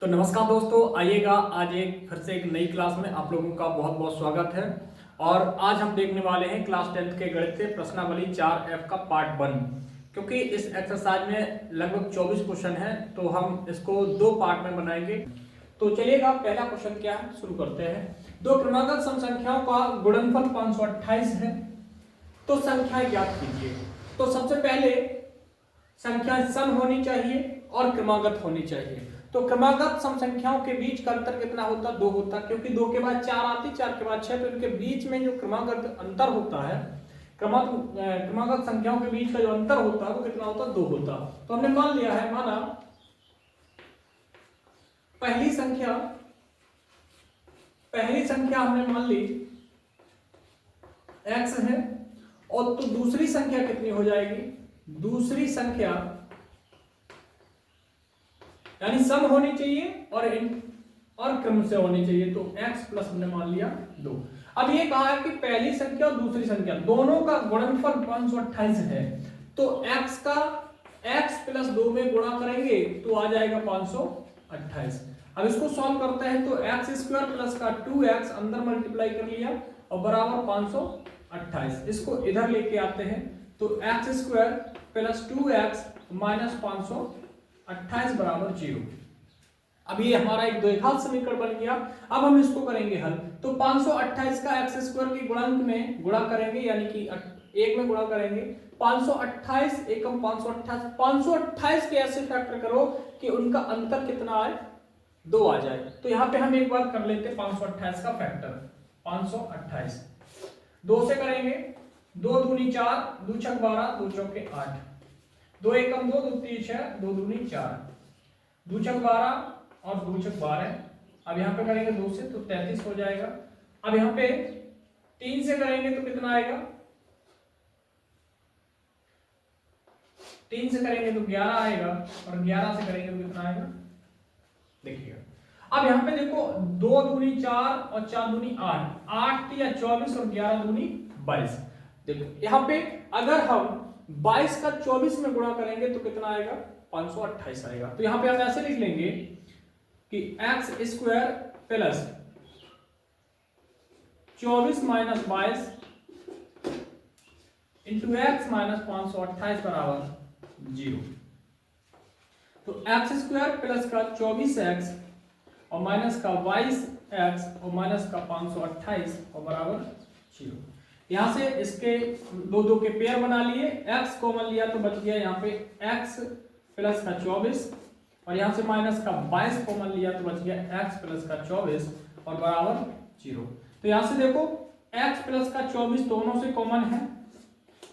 तो नमस्कार दोस्तों, आइएगा आज एक फिर से एक नई क्लास में आप लोगों का बहुत बहुत स्वागत है। और आज हम देखने वाले हैं क्लास 10th के गणित से प्रश्नावली 4F का पार्ट 1। क्योंकि इस एक्सरसाइज में लगभग 24 क्वेश्चन है तो हम इसको दो पार्ट में बनाएंगे। तो चलिएगा, पहला क्वेश्चन क्या है शुरू करते हैं। दो क्रमागत सम संख्याओं का गुणनफल 528 है, तो संख्याएं ज्ञात कीजिए। तो सबसे पहले संख्या सम होनी चाहिए और क्रमागत होनी चाहिए। तो क्रमागत सम संख्याओं के बीच का अंतर कितना होता? 2 होता, क्योंकि 2 के बाद 4 आती, 4 के बाद 6, तो इनके बीच में जो क्रमागत अंतर होता है, क्रमागत संख्याओं के बीच का जो अंतर होता है वो कितना होता? 2 होता। तो हमने मान लिया है, माना पहली संख्या हमने मान ली x है, और तो दूसरी संख्या कितनी हो जाएगी? दूसरी संख्या यानी सम होनी चाहिए और क्रम से होनी चाहिए। तो x प्लस हमने मान लिया 2। अब ये कहा है कि पहली संख्या और दूसरी संख्या दोनों का गुणनफल 528 है, तो x का x प्लस 2 में गुणा करेंगे तो आ जाएगा 528। अब इसको सॉल्व करते हैं तो x स्क्वायर प्लस का 2x अंदर मल्टीप्लाई कर लिया और बराबर 528। इसको इधर लेके आते हैं तो x square plus 2x minus 528 बराबर 0। अब ये हमारा एक द्विघात समीकरण बन गया। अब हम इसको करेंगे हल। तो 528 का x स्क्वायर के गुणांक में गुणा करेंगे, यानी कि 1 में गुणा करेंगे। 528 एकम 528, 528 के ऐसे फैक्टर करो कि उनका अंतर कितना आए? 2 आ जाए। तो यहाँ पे हम एक बार कर लेते हैं 528 का फैक्टर। 528 2 से करेंगे, 2 दूनी 4, 2 छक 12, 2 चौके 8, 2 एकम 2, 2 तीन 6, 2 दूनी 4, 2 छक 12 और 2 छक 12। अब यहाँ पे करेंगे 2 से तो 33 हो जाएगा। अब यहाँ पे 3 से करेंगे तो कितना आएगा? 3 से करेंगे तो 11 आएगा, और 11 से करेंगे तो कितना आएगा देखिएगा। अब यहाँ पे देखो, 2 दूनी 4 और 4 दूनी 8, 8 या 24 और 11 दूनी 22। देखो यहाँ पे अगर हम 22 का 24 में गुणा करेंगे तो कितना आएगा? 528 आएगा। तो यहाँ पे हम ऐसे लिख लेंगे कि x square plus 24 minus 22 into x minus 528 बराबर 0। तो एक्स स्क्वायर प्लस का 24x और माइनस का 22x और माइनस का 528 और बराबर 0। यहां से इसके दो के पेयर बना लिए, x कॉमन लिया तो बच गया यहाँ पे x प्लस का 24, और यहां से माइनस का 22 कॉमन लिया तो बच गया x प्लस का 24 और बराबर 0। तो यहां से देखो x प्लस का 24 दोनों से कॉमन है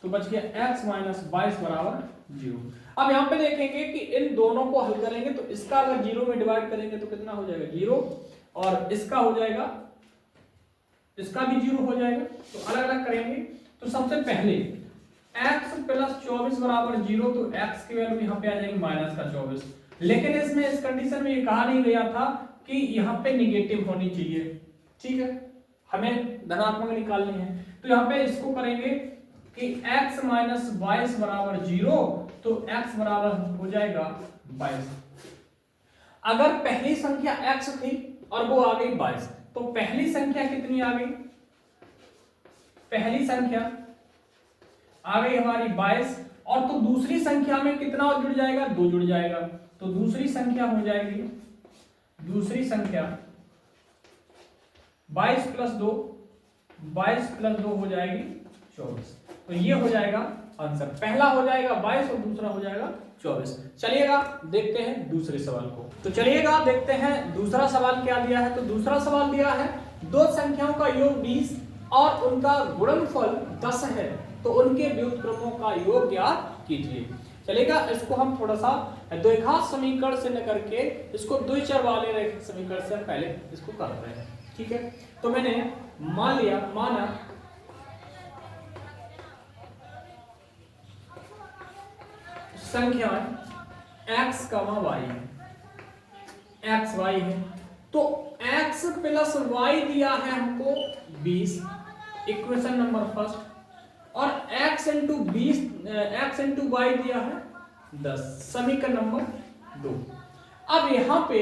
तो बच गया x माइनस 22 बराबर 0। अब यहाँ पे देखेंगे कि इन दोनों को हल करेंगे तो इसका अगर 0 में डिवाइड करेंगे तो कितना हो जाएगा? 0, और इसका हो जाएगा, इसका भी 0 हो जाएगा। तो अलग अलग करेंगे। तो सबसे पहले x प्लस 24 बराबर 0, तो x की वैल्यू यहाँ पे आ जाएगी माइनस का 24। लेकिन इसमें इस कंडीशन में ये कहा नहीं गया था कि यहाँ पे निगेटिव होनी चाहिए, ठीक है, हमें धनात्मक निकालनी है। तो यहाँ पे इसको करेंगे कि x माइनस 22 बराबर 0, तो x बराबर हो जाएगा 22। अगर पहली संख्या x थी और वो आ गई 22, तो पहली संख्या कितनी आ गई? पहली संख्या आ गई हमारी 22, और तो दूसरी संख्या में कितना जुड़ जाएगा? 2 जुड़ जाएगा। तो दूसरी संख्या हो जाएगी, दूसरी संख्या 22 प्लस 2, 22 प्लस 2 हो जाएगी 24। तो ये हो जाएगा आंसर। पहला हो जाएगा 22 और दूसरा हो जाएगा 24। चलिएगा देखते हैं दूसरे सवाल को। तो चलिएगा देखते हैं दूसरा सवाल क्या दिया है। तो दूसरा सवाल दिया है दो संख्याओं का योग 20 और उनका गुणनफल 10 है, तो उनके व्युत्क्रमों का योग ज्ञात कीजिए। चलेगा, इसको हम थोड़ा सा द्विघात समीकरण से न करके इसको द्विचर वाले रैखिक समीकरण से पहले इसको करते हैं, ठीक है। तो मैंने माना संख्या x, y है, x y है, तो x प्लस y दिया है हमको 20, इक्वेशन नंबर फर्स्ट, और x into 20 x into y दिया है 10, समीकरण नंबर 2। अब यहाँ पे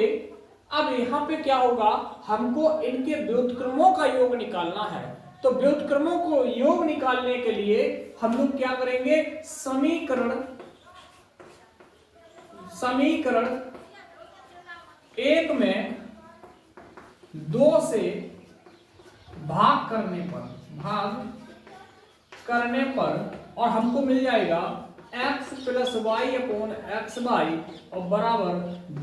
अब यहाँ पे क्या होगा, हमको इनके व्युत्क्रमों का योग निकालना है। तो व्युत्क्रमों को योग निकालने के लिए हम लोग क्या करेंगे, समीकरण एक में 2 से भाग करने पर और हमको मिल जाएगा x plus y upon x y और बराबर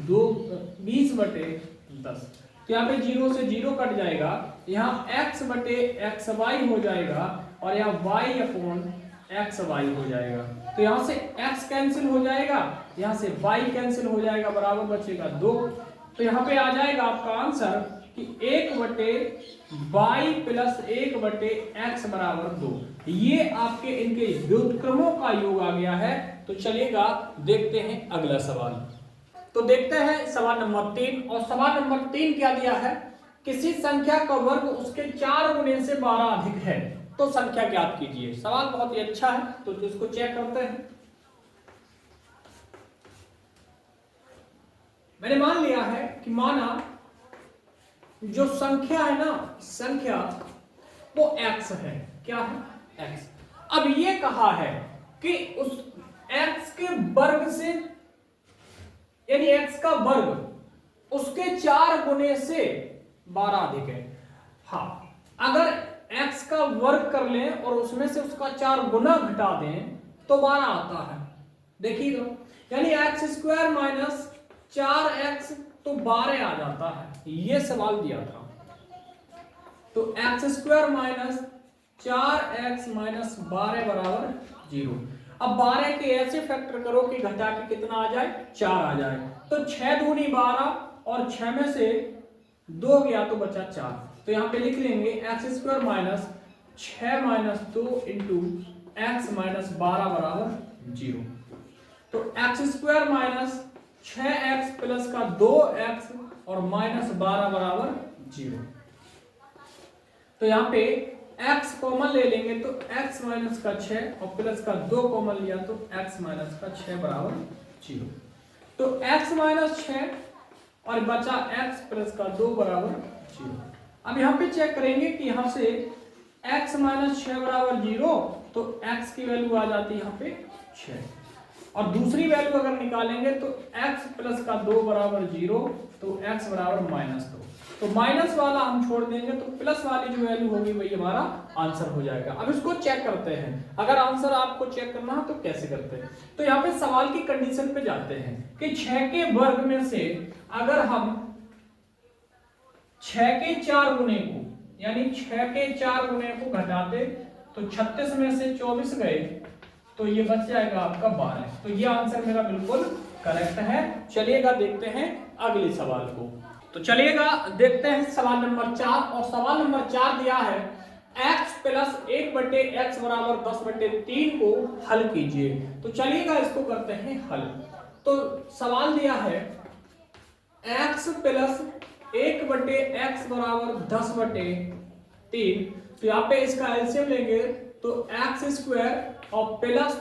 20/10। तो यहाँ पे 0 से 0 कट जाएगा, यहाँ x बटे एक्स वाई हो जाएगा और यहाँ y अपॉन एक्स वाई हो जाएगा। तो यहाँ से x कैंसिल हो जाएगा, यहाँ से y कैंसिल हो जाएगा, बराबर बचेगा 2। तो यहाँ पे आ जाएगा आपका आंसर कि 1/y प्लस 1/x बराबर 2। ये आपके इनके व्युत्क्रमों का योग आ गया है। तो चलिएगा देखते हैं अगला सवाल। तो देखते हैं सवाल नंबर 3। और सवाल नंबर 3 क्या दिया है, किसी संख्या का वर्ग उसके 4 गुने से 12 अधिक है तो संख्या ज्ञात कीजिए। सवाल बहुत ही अच्छा है, तो इसको चेक करते हैं। मैंने मान लिया है कि माना जो संख्या है ना, संख्या वो x है। क्या है, x। अब ये कहा है कि उस x के वर्ग से, यानी x का वर्ग उसके 4 गुने से 12 अधिक है। हाँ, अगर x का वर्ग कर लें और उसमें से उसका 4 गुना घटा दें तो 12 आता है। देखिए तो, यानी x² माइनस 4x तो 12 आ जाता है। ये सवाल दिया था। तो x² माइनस 4x माइनस 12 बराबर 0। अब 12 के ऐसे फैक्टर करो कि घटा के कितना आ जाए, 4 आ जाए। तो 6 दूनी 12 और 6 में से 2 गया तो बचा 4। तो यहाँ पे लिख लेंगे x² minus 6 minus 2 into x minus 12 बराबर 0। तो x² माइनस 6x प्लस का 2x और माइनस 12 बराबर 0। तो यहाँ पे x कॉमन ले लेंगे तो x माइनस का 6 और प्लस का 2 कॉमन लिया तो x माइनस का 6 बराबर 0। तो x माइनस 6 और बचा x प्लस का 2 बराबर 0। अब यहाँ पे चेक करेंगे कि यहाँ से x माइनस 6 बराबर 0, तो x की वैल्यू आ जाती है यहाँ पे 6। और दूसरी वैल्यू अगर निकालेंगे तो x प्लस का 2 बराबर 0, तो x बराबर -2। तो माइनस वाला हम छोड़ देंगे तो प्लस वाली जो वैल्यू होगी वही हमारा आंसर हो जाएगा। अब इसको चेक करते हैं। अगर आंसर आपको चेक करना है तो कैसे करते हैं, तो यहाँ पे सवाल की कंडीशन पे जाते हैं कि 6 के वर्ग में से अगर हम 6 के 4 गुने को, यानी 6 के 4 गुने को घटाते तो 36 में से 24 गए तो ये बच जाएगा आपका 12। तो ये आंसर मेरा बिल्कुल करेक्ट है। चलिएगा देखते हैं अगले सवाल को। तो चलिएगा देखते हैं सवाल नंबर 4। और सवाल नंबर 4 दिया है x प्लस 1/x बराबर 10/3 को हल कीजिए। तो चलिएगा इसको करते हैं हल। तो सवाल दिया है x प्लस 1/x बराबर 10/3। तो यहाँ पे इसका एलसीएम लेंगे तो x² और प्लस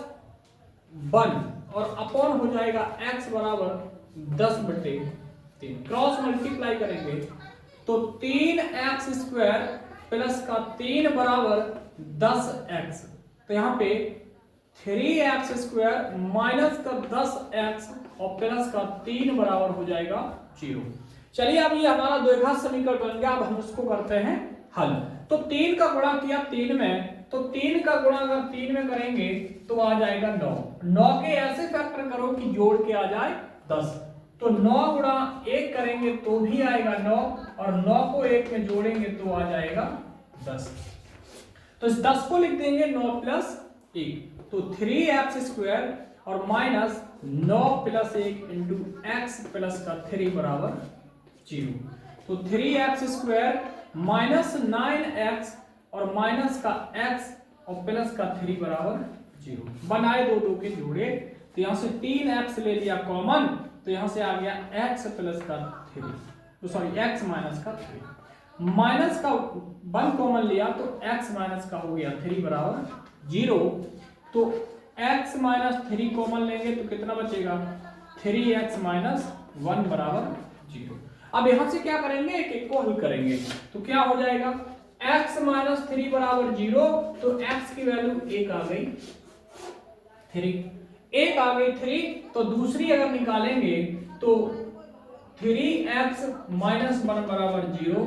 1 और अपॉन हो जाएगा x बराबर 10/3। क्रॉस मल्टीप्लाई करेंगे तो 3x² प्लस का 3 बराबर 10x। तो यहाँ पे 3x² माइनस का 10x और प्लस का 3 बराबर हो जाएगा 0। चलिए अब ये हमारा द्विघात समीकरण बन गया। अब हम इसको करते हैं हल। तो 3 का गुणा किया 3 में, तो 3 का गुणा अगर 3 में करेंगे तो आ जाएगा 9। 9 के ऐसे फैक्टर करो कि जोड़ के आ जाए 10। तो 9 गुणा 1 करेंगे तो भी आएगा 9 और 9 को 1 में जोड़ेंगे तो आ जाएगा 10। तो इस 10 को लिख देंगे 9 प्लस 1, तो 3x² और minus 9 plus 1 into x plus का 3 बराबर 0। तो 3x² माइनस 9x और माइनस का x और प्लस का 3 बराबर 0। बनाए दो के जोड़े, तो यहाँ से 3x ले लिया कॉमन, तो यहाँ से आ गया x प्लस का 3, तो सॉरी x माइनस का 3। माइनस का 1 कॉमन लिया तो x माइनस का हो गया 3 बराबर 0। तो x माइनस 3 कॉमन लेंगे तो कितना बचेगा, 3x माइनस 1 बराबर 0। अब यहां से क्या करेंगे, एक एक को हल करेंगे तो क्या हो जाएगा, x माइनस 3 बराबर 0, तो x की वैल्यू 1 आ गई 3, 1 आ गई 3, तो दूसरी अगर निकालेंगे तो 3x माइनस 1 बराबर 0,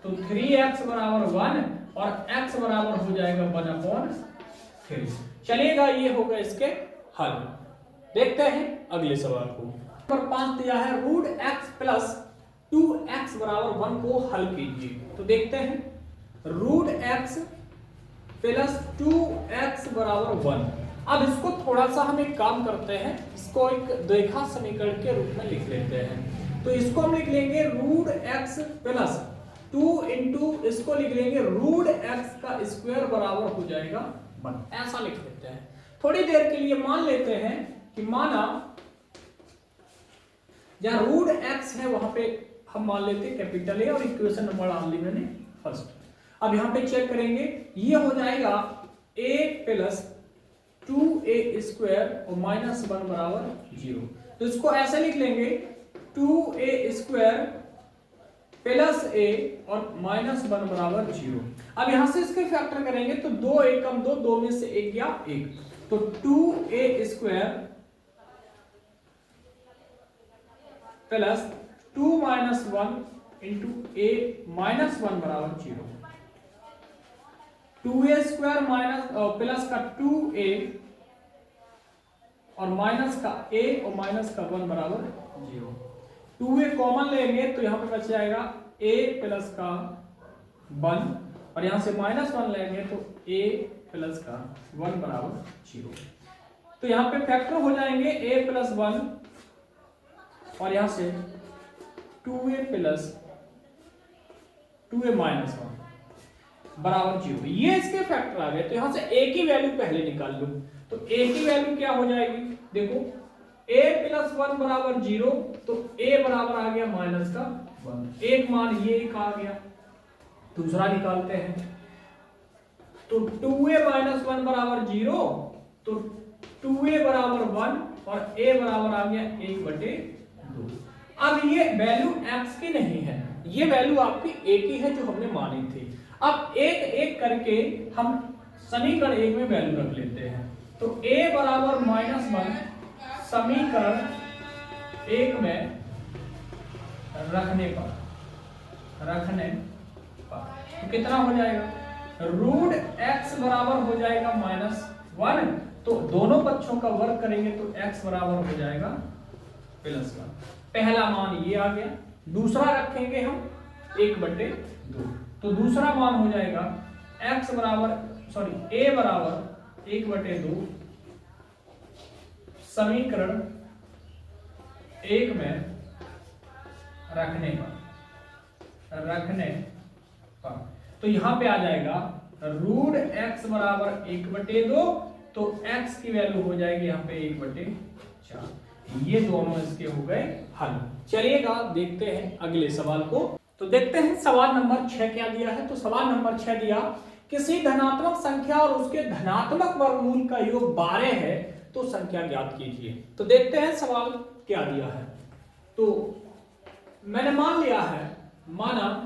तो 3x बराबर 1 और x बराबर हो जाएगा 1/3। चलिएगा, ये होगा इसके हल। देखते हैं अगले सवाल को। नंबर 5 दिया है रूट x प्लस 2x बराबर 1 को हल कीजिए। तो देखते हैं रूट x प्लस 2x बराबर 1। अब इसको थोड़ा सा हम एक काम करते हैं, इसको एक द्विघात समीकरण के रूप में लिख लेते हैं। तो इसको हम लिख लेंगे रूट x प्लस 2 इंटू इसको लिख लेंगे रूट x का स्क्वायर बराबर हो जाएगा 1, ऐसा लिख लेते हैं। थोड़ी देर के लिए मान लेते हैं कि माना जहां रूट x है वहां पे हम मान लेते हैं कैपिटल ए और इक्वेशन नंबर डाल ली मैंने फर्स्ट। अब यहां पे चेक करेंगे, ये हो जाएगा a प्लस 2a स्क्वायर और माइनस 1 बराबर 0। तो इसको ऐसे लिख लेंगे 2a स्क्वायर प्लस a और माइनस 1 बराबर 0। अब यहां से इसके फैक्टर करेंगे तो 2 1 कम 2, 2 में से 1 गया 1, तो 2a square plus 2 minus 1 into a minus 1 बराबर 0। 2a स्क्वायर माइनस प्लस का 2a और माइनस का a और माइनस का 1 बराबर 0। 2a कॉमन लेंगे तो यहां पे बच जाएगा a प्लस का 1 और यहां से माइनस 1 लेंगे तो a प्लस का 1 बराबर 0। तो यहां पे फैक्टर हो जाएंगे a प्लस 1 और यहां से 2a प्लस 2a माइनस 1 बराबर 0। ये इसके फैक्टर आ गए। तो यहां से a की वैल्यू पहले निकाल लो। तो a की वैल्यू क्या हो जाएगी, देखो a प्लस 1 बराबर 0, तो a बराबर आ गया माइनस का 1, एक मान ये एक आ गया। दूसरा निकालते हैं तो 2a माइनस 1 बराबर 0, तो 2a बराबर 1 और a बराबर आ गया 1/2। अब ये वैल्यू x की नहीं है, ये वैल्यू आपकी a की है जो हमने मानी थी। अब एक एक करके हम समीकरण 1 में वैल्यू रख लेते हैं। तो a बराबर माइनस 1 समीकरण 1 में रखने पर तो कितना हो जाएगा, रूट x बराबर हो जाएगा -1, तो दोनों पक्षों का वर्ग करेंगे तो x बराबर हो जाएगा +1। पहला मान ये आ गया। दूसरा रखेंगे हम 1/2, तो दूसरा मान हो जाएगा x बराबर a बराबर 1/2 समीकरण 1 में रखने पर तो यहां पे आ जाएगा रूट x बराबर 1/2, तो x की वैल्यू हो जाएगी यहां पे 1/4। ये दोनों इसके हो गए हल। चलिएगा देखते हैं अगले सवाल को। तो देखते हैं सवाल नंबर 6 क्या दिया है। तो सवाल नंबर 6 दिया, किसी धनात्मक संख्या और उसके धनात्मक वर्गमूल का योग 12 है तो संख्या ज्ञात कीजिए। तो देखते हैं सवाल क्या दिया है। तो मैंने मान लिया है, माना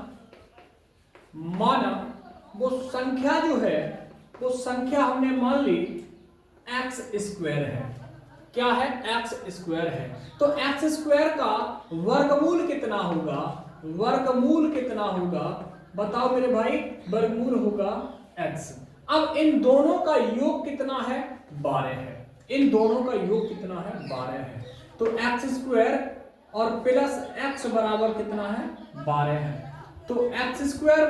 वो संख्या जो है, वो संख्या हमने मान ली x स्क्वायर है। क्या है, x स्क्वायर है। तो x स्क्वायर का वर्गमूल कितना होगा, बताओ मेरे भाई, वर्गमूल होगा x। अब इन दोनों का योग कितना है, 12 है। इन दोनों का योग कितना है, 12 है। तो x स्क्वायर और प्लस x बराबर कितना है, 12 है। तो x स्क्वायर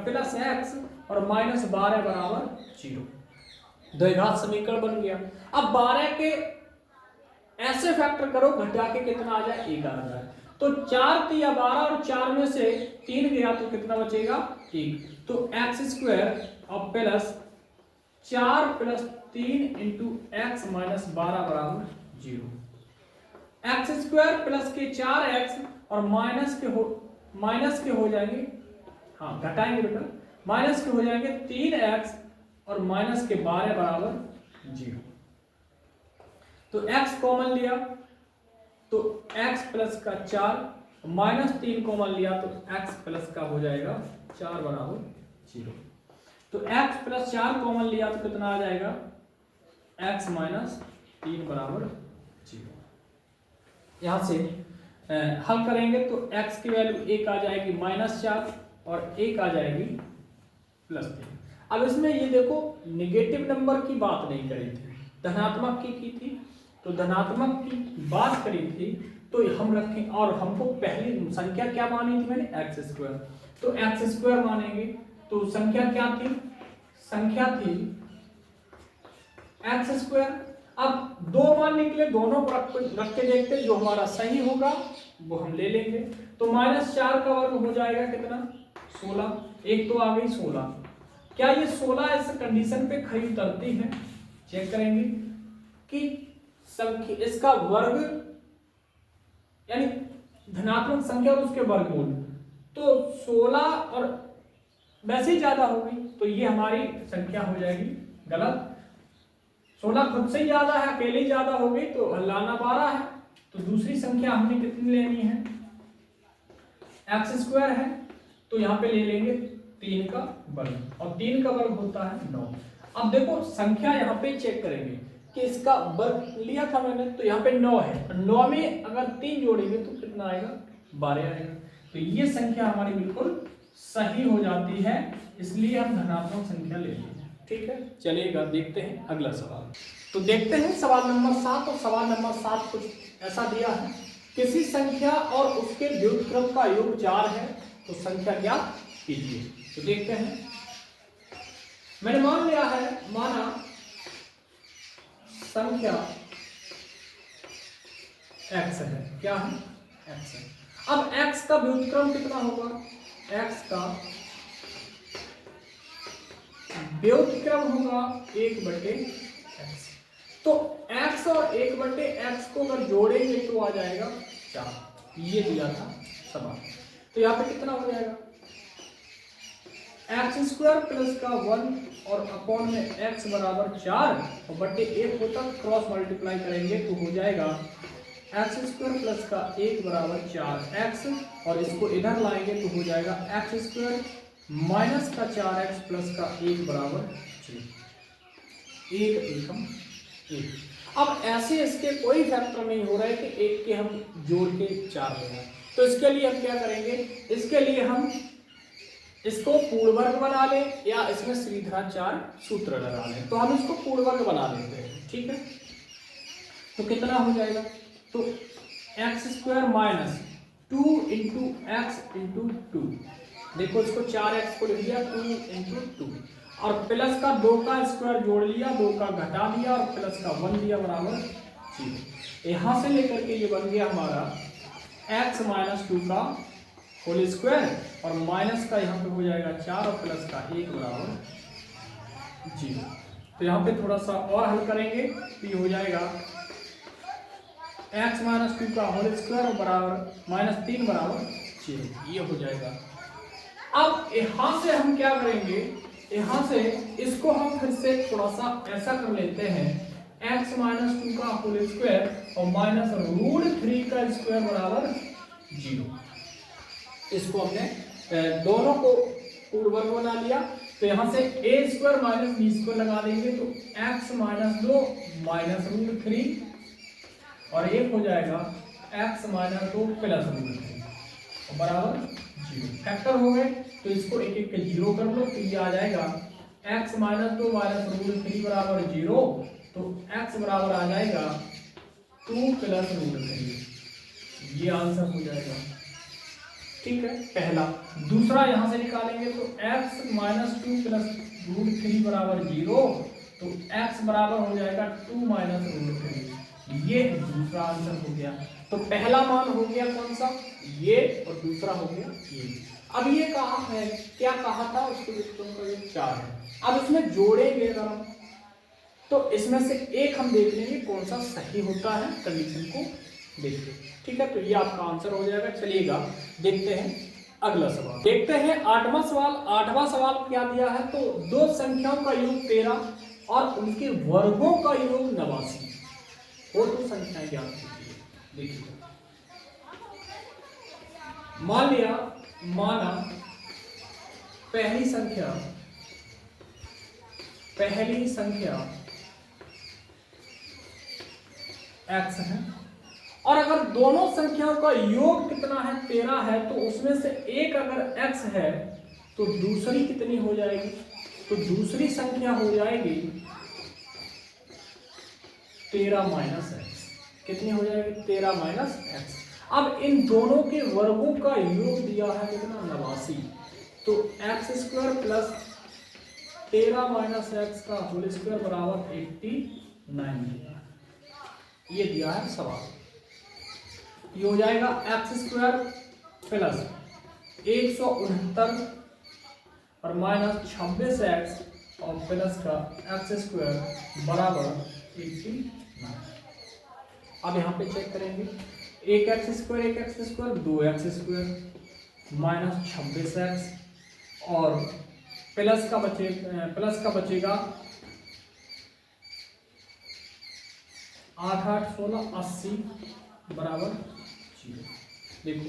प्लस x और माइनस 12 बराबर 0, द्विघात समीकरण बन गया। अब 12 के ऐसे फैक्टर करो, घटा के कितना आ जाए, 1 आ जाए। तो 4 तिया 12 और 4 में से 3 गया तो कितना बचेगा, 1। तो x स्क्वायर और plus 4 plus 3 into x minus 12 बराबर 0। एक्स स्क्वायर प्लस के 4x और माइनस के हो जाएंगे, हाँ घटाएंगे बेटा, माइनस के हो जाएंगे 3x और माइनस के 12 बराबर 0। तो x कॉमन लिया तो x प्लस का 4 -3 कॉमन लिया तो x प्लस का हो जाएगा 4 बराबर 0। तो x प्लस 4 कॉमन लिया तो कितना आ जाएगा, x माइनस 3 बराबर 0। यहां से हल करेंगे तो x की वैल्यू 1 आ जाएगी -4 और 1 आ जाएगी +3। अब इसमें ये देखो निगेटिव नंबर की बात नहीं करी थी, धनात्मक की थी। तो धनात्मक की बात करी थी तो हम रखें, और हमको पहली संख्या क्या मानी थी मैंने, x²। तो x² मानेंगे तो संख्या क्या थी, संख्या थी x²। अब दो मान निकले, दोनों को रख के देखते, जो हमारा सही होगा वो हम ले लेंगे। तो -4 का वर्ग हो जाएगा कितना, 16। एक तो आ गई 16। क्या ये 16 इस कंडीशन पे खरी उतरती है, चेक करेंगे कि संख्या इसका वर्ग यानी धनात्मक संख्या और उसके वर्गमूल, तो 16 और वैसे ही ज्यादा हो गई तो ये हमारी संख्या हो जाएगी गलत। 16 खुद से ही ज्यादा है, अकेले ही ज्यादा हो गई तो लाना 12 है। तो दूसरी संख्या हमने कितनी लेनी है, x² है तो यहाँ पे ले लेंगे 3 का वर्ग, और 3 का वर्ग होता है 9। अब देखो संख्या यहाँ पे चेक करेंगे कि इसका वर्ग लिया था मैंने, तो यहाँ पे 9 है, 9 में अगर 3 जोड़ेंगे तो कितना आएगा, 12 आएगा। तो ये संख्या हमारी बिल्कुल सही हो जाती है, इसलिए हम धनात्मक संख्या ले लेंगे। ठीक है, चलिएगा देखते हैं अगला सवाल। तो देखते हैं सवाल नंबर 7। और सवाल नंबर 7 कुछ ऐसा दिया है, किसी संख्या और उसके व्युत्क्रम का योग 4 है तो संख्या ज्ञात कीजिए। तो देखते हैं, मैंने मान लिया है, माना संख्या x है, क्या है, x है। अब x का व्युत्क्रम कितना होगा, x का व्युत्क्रम होगा 1/x। तो x और 1/x को अगर जोड़ेंगे तो आ जाएगा 4। ये दिया था सवाल। तो यहाँ पे कितना हो जाएगा, x² प्लस का 1 और अपॉन में x बराबर 4 और बटे 1 होता, क्रॉस मल्टीप्लाई करेंगे तो हो जाएगा x² प्लस का 1 बराबर 4x, और इसको इधर लाएंगे तो हो जाएगा x² माइनस का 4x प्लस का 1 बराबर 1 एकम 1। अब ऐसे इसके कोई फैक्टर नहीं हो रहा है कि 1 के हम जोड़ के 4 ले आए। तो इसके लिए हम क्या करेंगे, इसके लिए हम इसको पूर्ण वर्ग बना लें या इसमें श्रीधराचार्य सूत्र लगा लें। तो हम इसको पूर्ण वर्ग बना लेते हैं, ठीक है। तो कितना हो जाएगा, तो x² minus 2 into x into 2, देखो इसको 4x को लिख दिया 2 इंटू 2, और प्लस का 2 का स्क्वायर जोड़ लिया, 2 का घटा दिया और प्लस का 1 दिया बराबर 0। यहां से लेकर के ये बन गया हमारा x माइनस 2 का होल स्क्वायर, और माइनस का यहाँ पे हो जाएगा 4 और प्लस का 1 बराबर 0। तो यहाँ पे थोड़ा सा और हल करेंगे तो ये हो जाएगा x माइनस 2 का होल स्क्वायर और बराबर -3 बराबर 0, ये हो जाएगा। अब यहाँ से हम क्या करेंगे, यहाँ से इसको हम फिर से थोड़ा सा ऐसा कर लेते हैं, x माइनस 2 का होल स्क्वायर और माइनस √3 का स्क्वायर बराबर 0। इसको हमने दोनों को पूर्ण वर्ग बना लिया। तो यहाँ से a² माइनस b² लगा देंगे तो x माइनस 2 माइनस √3 और एक हो जाएगा x माइनस 2 प्लस √3 बराबर 0। फैक्टर हो गए तो इसको एक एक के 0 कर लो, तो ये आ जाएगा x माइनस 2 माइनस √3 बराबर 0। तो x बराबर आ जाएगा 2 प्लस √3, ये आंसर हो जाएगा, ठीक है पहला। दूसरा यहां से निकालेंगे तो x माइनस 2 प्लस √3 बराबर 0, तो x बराबर हो जाएगा 2 माइनस √3, ये दूसरा आंसर हो गया। तो पहला मान हो गया कौन सा, ये, और दूसरा हो गया ये। अब ये कहा है, क्या कहा था, उसको देखो ये 4 है। अब इसमें जोड़ेंगे अगर हम तो इसमें से एक हम देख लेंगे कौन सा सही होता है, कंडीशन को देखते हैं, ठीक है। तो ये आपका आंसर हो जाएगा। चलिएगा देखते हैं अगला सवाल। देखते हैं 8वां सवाल। 8वां सवाल क्या दिया है, तो दो संख्याओं का योग 13 और उनके वर्गों का योग 89 और दो संख्याएं ज्ञात कीजिए। देखिए मान लिया, माना पहली संख्या x है, और अगर दोनों संख्याओं का योग कितना है 13 है, तो उसमें से एक अगर x है तो दूसरी कितनी हो जाएगी, तो दूसरी संख्या हो जाएगी 13 माइनस एक्स। कितनी हो जाएगी 13 माइनस एक्स। अब इन दोनों के वर्गों का योग दिया है कितना 89, तो x square plus 13 minus x का होल स्क्वायर बराबर 89 ये दिया है सवाल। ये हो जाएगा एक्स स्क्वायर प्लस 169 और माइनस 26 एक्स और प्लस का एक्स स्क्वायर बराबर 89। अब यहाँ पे चेक करेंगे, एक x square 2 x square minus 26 x और प्लस का बचेगा 8 8 16 80 बराबर 0। देखो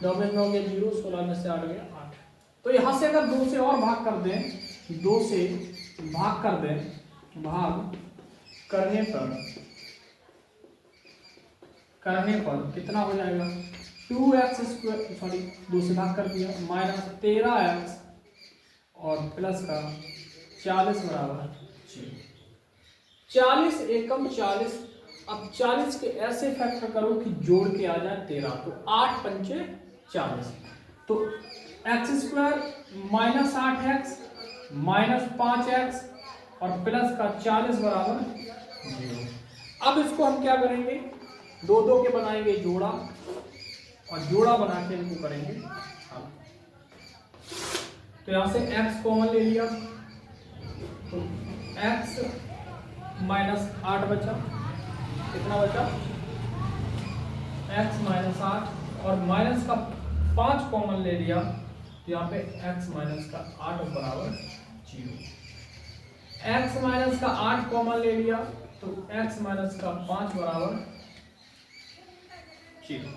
9 में 9 गया 0, 16 में से 8 गया 8। तो यहाँ से अगर 2 से और भाग कर दें, 2 से भाग कर दें, भाग करने पर कितना हो जाएगा 2x स्क्वायर, सॉरी 2 से भाग कर दिया, माइनस 13x और प्लस का 40 बराबर 0। 40 एकम 40। अब 40 के ऐसे फैक्टर करो कि जोड़ के आ जाए 13, तो 8 पंचे 40, तो x square minus 8x minus 5x और प्लस का 40 बराबर 0। अब इसको हम क्या करेंगे, दो के बनाएंगे जोड़ा और जोड़ा बना के इनको करेंगे हल। तो यहां से x कॉमन ले लिया, तो x माइनस 8 बचा, कितना बचा x माइनस 8 और माइनस का 5 कॉमन ले लिया, तो यहाँ पे x माइनस का 8 बराबर 0। x माइनस का 8 कॉमन ले लिया, तो x माइनस का 5 बराबर 0।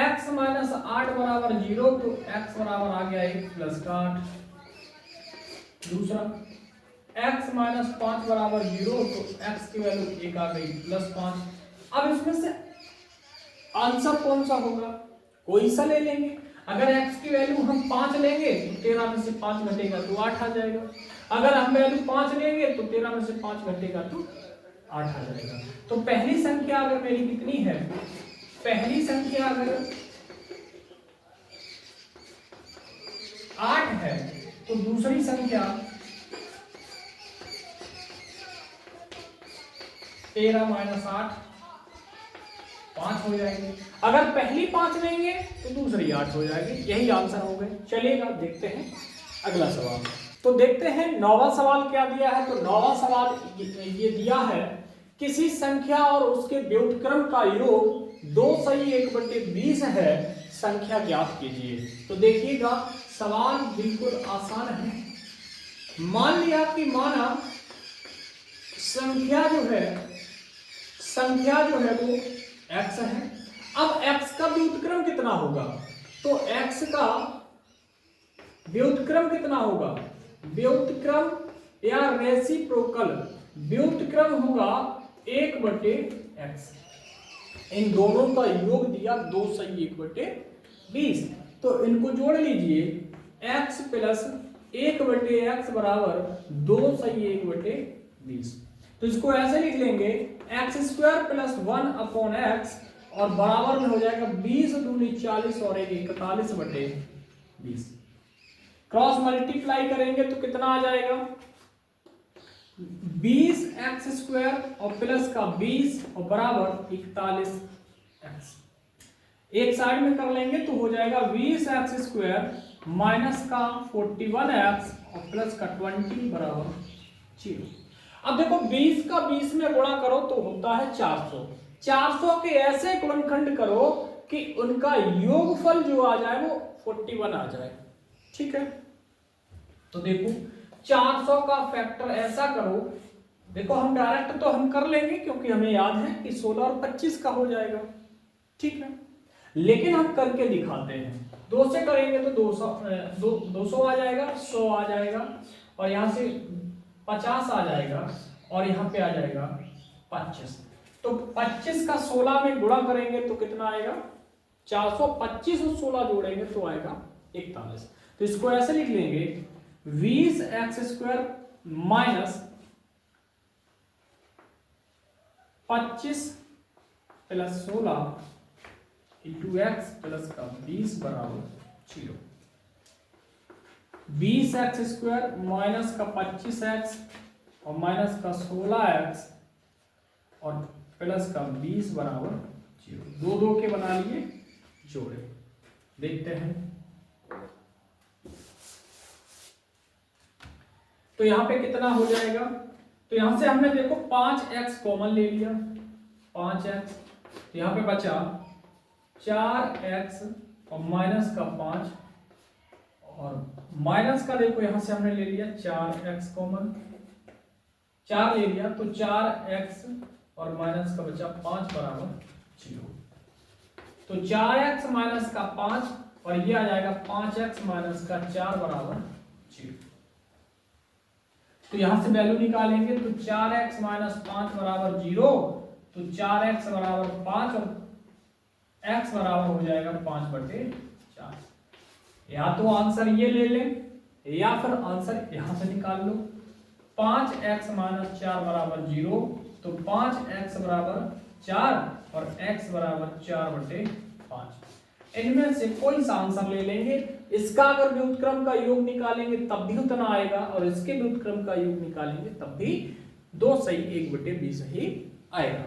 x माइनस 8 बराबर 0, तो x बराबर आ गया 1 प्लस का 8। दूसरा x माइनस 5 बराबर 0, तो x की वैल्यू 1 आ गई प्लस 5। अब इसमें से आंसर कौन सा होगा, कोई सा ले लेंगे। अगर x की वैल्यू हम 5 लेंगे तो 13 में से 5 घटेगा तो 8 आ जाएगा। अगर हम वैल्यू 5 लेंगे तो 13 में से 5 घटेगा तो 8 आ जाएगा। तो पहली संख्या अगर मेरी कितनी है, पहली संख्या अगर 8 है तो दूसरी संख्या 13 माइनस 8 5 हो जाएगी। अगर पहली 5 लेंगे तो दूसरी 8 हो जाएगी। यही आंसर हो गए। चलिएगा देखते हैं अगला सवाल। तो देखते हैं 9वां सवाल क्या दिया है। तो 9वां सवाल ये दिया है, किसी संख्या और उसके व्युत्क्रम का योग 2 सही 1/20 है, संख्या ज्ञात कीजिए। तो देखिएगा सवाल बिल्कुल आसान है। मान लिया कि माना संख्या जो है वो x है। अब x का व्युत्क्रम कितना होगा, तो x का व्युत्क्रम कितना होगा, व्युत्क्रम या रेसिप्रोकल व्युत्क्रम होगा 1/x। इन दोनों का योग दिया 2 सही 1/20, तो इनको जोड़ लीजिए, x प्लस 1/x बराबर 2 सही 1/20। तो इसको ऐसे लिख लेंगे एक्स स्क्वायर प्लस 1/x और बराबर में हो जाएगा 20 दूनी 40 और 1 41/20। क्रॉस मल्टीप्लाई करेंगे तो कितना आ जाएगा 20x² और प्लस का 20 और बराबर 41x। एक साइड में कर लेंगे तो हो जाएगा 20x² माइनस का 41x और प्लस का 20 बराबर 0। अब देखो 20 का 20 में गुणा करो तो होता है 400। 400 के ऐसे गुणनखंड करो कि उनका योगफल जो आ जाए वो 41 आ जाए। ठीक है, तो देखो 400 का फैक्टर ऐसा करो, देखो हम डायरेक्ट तो हम कर लेंगे क्योंकि हमें याद है कि 16 और 25 का हो जाएगा। ठीक है, लेकिन हम करके दिखाते हैं। 2 से करेंगे तो 200 आ जाएगा, 100 आ जाएगा, और यहाँ से 50 आ जाएगा, और यहाँ पे आ जाएगा 25। तो 25 का 16 में गुणा करेंगे तो कितना आएगा? 425 और 16 जोड़ेंगे तो आएगा 41। तो इसको ऐसे लिख लेंगे 20x² minus 25 plus 16 into x plus का 20 बराबर 0। 20x² माइनस का 25x और माइनस का 16x और प्लस का 20 बराबर 0। 2 2 के बना लिए, जोड़े, देखते हैं। तो यहां पे कितना हो जाएगा? तो यहां से हमने देखो 5x कॉमन ले लिया, 5x, तो यहां पे बचा 4x और माइनस का 5, और माइनस का देखो यहां से हमने ले लिया 4x कॉमन, 4 ले लिया, तो 4x और माइनस का बचा 5 बराबर 0। तो 4x माइनस का 5 और ये आ जाएगा 5x माइनस का 4 बराबर 0। तो यहां से वैल्यू निकालेंगे तो 4x माइनस 5 बराबर 0, तो 4x बराबर 5 और x बराबर हो जाएगा 5/4। या तो आंसर ये ले लें या फिर आंसर यहां से निकाल लो। 5x माइनस 4 बराबर 0, तो 5x बराबर 4 और x बराबर 4/5। इनमें से कोई सा आंसर ले लेंगे। इसका अगर व्युत्क्रम का योग निकालेंगे तब भी उतना आएगा, और इसके व्युत्क्रम का योग निकालेंगे तब भी 2 सही 1/20 ही आएगा।